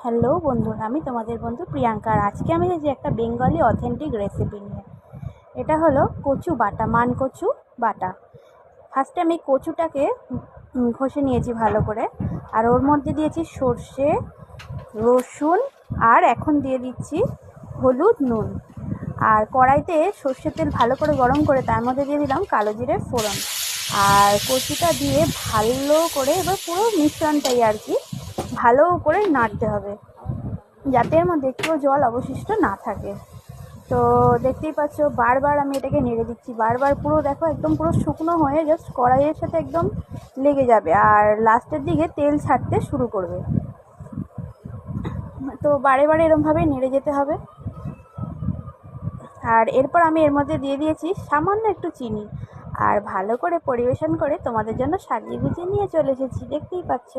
Hello বন্ধুরা, আমি তোমাদের বন্ধু প্রিয়াঙ্কা। আর আজকে আমি যে একটা বেঙ্গলি অথেন্টিক রেসিপি নিয়ে, এটা হলো কচু বাটা, মান কচু বাটা। ফার্স্টে আমি কচুটাকে ঘষে নিয়েছি ভালো করে, আর ওর মধ্যে দিয়েছি সর্ষে, রসুন, আর এখন দিয়ে দিচ্ছি হলুদ, নুন। আর কড়াইতে সর্ষের তেল ভালো করে গরম করে তার মধ্যে দিয়ে দিলাম কালো জিরের ফোড়ন। আর কচুটা দিয়ে ভালো করে এবার পুরো মিশ্রণটাই আর কি ভালো করে নাড়তে হবে, যাতে এর মধ্যে একটুও জল অবশিষ্ট না থাকে। তো দেখতেই পাচ্ছ, বারবার আমি এটাকে নেড়ে দিচ্ছি, বারবার পুরো দেখো একদম পুরো শুকনো হয়ে জাস্ট কড়াইয়ের সাথে একদম লেগে যাবে, আর লাস্টের দিকে তেল ছাড়তে শুরু করবে। তো বারে বারে এরমভাবেই নেড়ে যেতে হবে। আর এরপর আমি এর মধ্যে দিয়ে দিয়েছি সামান্য একটু চিনি, আর ভালো করে পরিবেশন করে তোমাদের জন্য সাজিয়ে গুছিয়ে নিয়ে চলে এসেছি, দেখতেই পাচ্ছ।